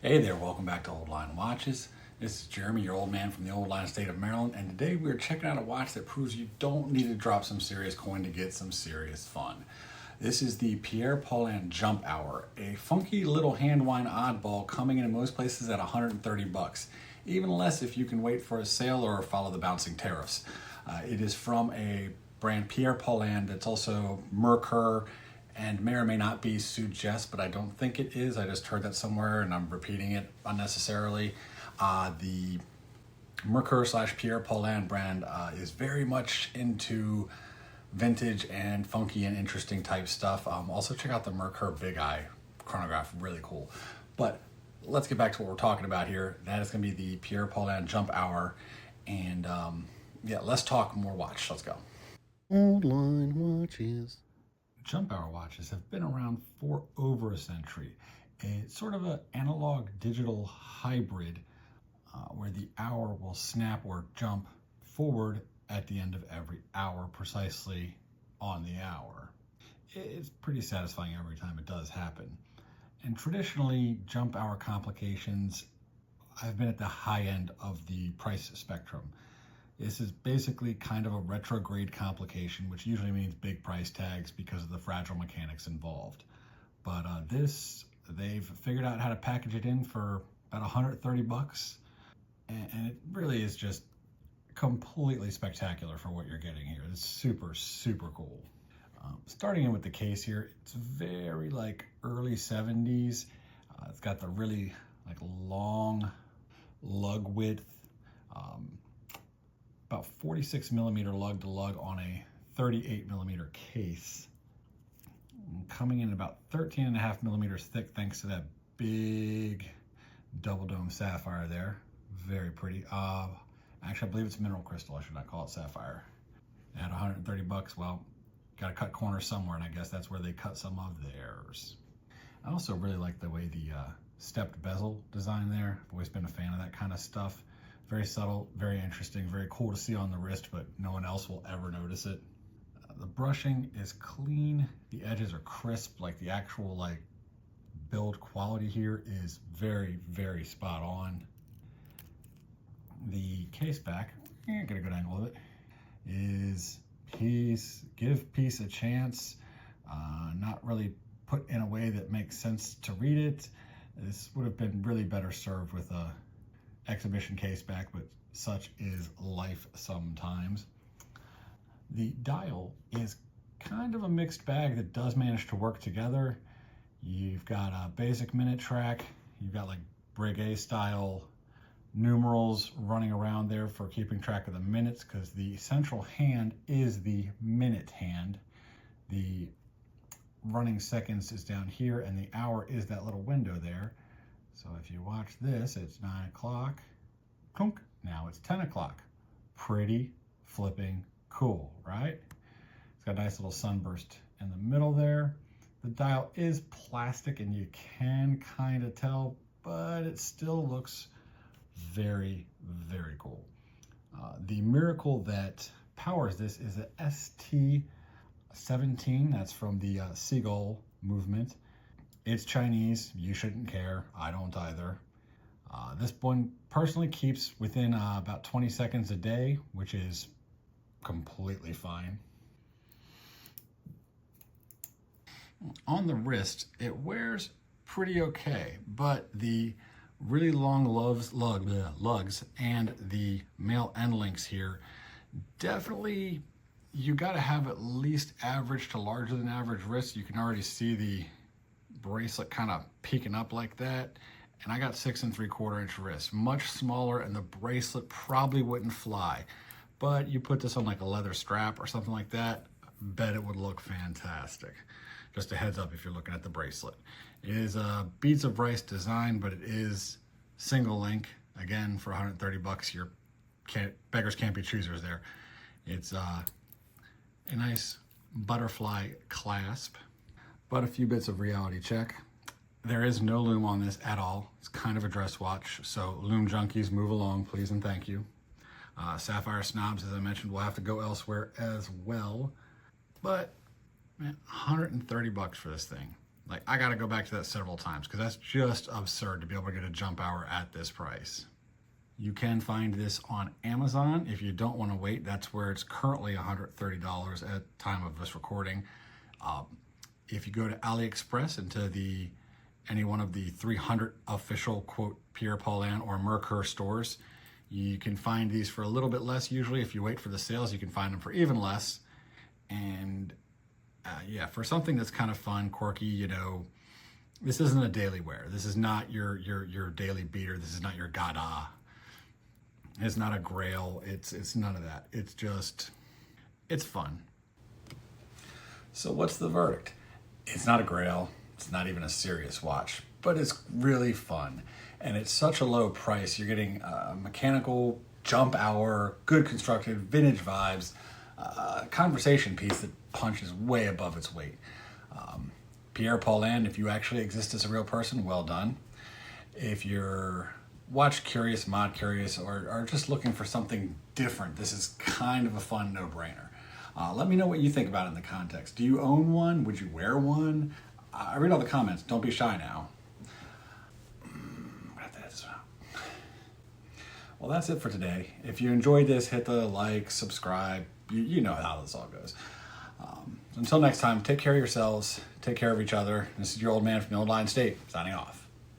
Hey there, welcome back to Old Line Watches. This is Jeremy, your old man from the old line state of Maryland, and today we're checking out a watch that proves you don't need to drop some serious coin to get some serious fun. This is the Pierre Paulin Jump Hour, a funky little hand wind oddball coming in most places at 130 bucks. Even less if you can wait for a sale or follow the bouncing tariffs. It is from a brand Pierre Paulin that's also Mercure and may or may not be Suggest, but I don't think it is. I just heard that somewhere and I'm repeating it unnecessarily. The Mercure / Pierre Paulin brand is very much into vintage and funky and interesting type stuff. Also check out the Mercure Big Eye chronograph, really cool. But let's get back to what we're talking about here. That is going to be the Pierre Paulin Jump Hour. And yeah, let's talk more watch. Let's go. Old Line Watches. Jump hour watches have been around for over a century. It's sort of an analog digital hybrid where the hour will snap or jump forward at the end of every hour, precisely on the hour. It's pretty satisfying every time it does happen. And traditionally, jump hour complications have been at the high end of the price spectrum. This is basically kind of a retrograde complication, which usually means big price tags because of the fragile mechanics involved. But they've figured out how to package it in for about 130 bucks. And it really is just completely spectacular for what you're getting here. It's super, super cool. Starting in with the case here, it's very like early 70s. It's got the really like long lug width. About 46 millimeter lug to lug on a 38 millimeter case. Coming in about 13.5 millimeters thick thanks to that big double dome sapphire there. Very pretty. Actually, I believe it's mineral crystal. I should not call it sapphire. At 130 bucks, well, got to cut corners somewhere, and I guess that's where they cut some of theirs. I also really like the way the stepped bezel design there. I've always been a fan of that kind of stuff. Very subtle, very interesting, very cool to see on the wrist, but no one else will ever notice it. The brushing is clean. The edges are crisp, like the actual like build quality here is very, very spot on. The case back, get a good angle of it, is give peace a chance, not really put in a way that makes sense to read it. This would have been really better served with a exhibition case back, but such is life sometimes. The dial is kind of a mixed bag that does manage to work together. You've got a basic minute track, you've got like Breguet style numerals running around there for keeping track of the minutes, because the central hand is the minute hand. The running seconds is down here and the hour is that little window there. So if you watch this, it's 9 o'clock, clunk, now it's 10 o'clock. Pretty flipping cool, right? It's got a nice little sunburst in the middle there. The dial is plastic and you can kind of tell, but it still looks very, very cool. The miracle that powers this is a ST17, that's from the Seagull movement. It's Chinese, you shouldn't care, I don't either. This one personally keeps within about 20 seconds a day, which is completely fine. On the wrist, it wears pretty okay, but the really long lugs and the male end links here, definitely you got to have at least average to larger than average wrists. You can already see the bracelet kind of peeking up like that, and I got 6 3/4 inch wrists, much smaller, and the bracelet probably wouldn't fly. But you put this on like a leather strap or something like that, bet it would look fantastic. Just a heads up if you're looking at the bracelet. It is a beads of rice design, but it is single link. Again, for 130 bucks, beggars can't be choosers there. It's a nice butterfly clasp. But a few bits of reality check. There is no lume on this at all. It's kind of a dress watch, so lume junkies, move along, please and thank you. Sapphire snobs, as I mentioned, will have to go elsewhere as well. But man, 130 bucks for this thing. Like, I gotta go back to that several times because that's just absurd to be able to get a jump hour at this price. You can find this on Amazon. If you don't want to wait, that's where it's currently $130 at time of this recording. If you go to AliExpress into any one of the 300 official quote Pierre Paulin or Mercure stores, you can find these for a little bit less. Usually if you wait for the sales, you can find them for even less. And yeah, for something that's kind of fun, quirky, you know, this isn't a daily wear. This is not your daily beater. This is not your Gada. It's not a grail. It's none of that. It's just, it's fun. So what's the verdict? It's not a grail. It's not even a serious watch, but it's really fun. And it's such a low price. You're getting a mechanical jump hour, good constructed, vintage vibes, conversation piece that punches way above its weight. Pierre Paulin, if you actually exist as a real person, well done. If you're watch curious, mod curious, or just looking for something different, this is kind of a fun no-brainer. Let me know what you think about it in the context. Do you own one? Would you wear one? I read all the comments. Don't be shy now. I'm gonna have to edit this out. Well, that's it for today. If you enjoyed this, hit the like, subscribe. You know how this all goes. Until next time, take care of yourselves. Take care of each other. This is your old man from the Old Line State, signing off.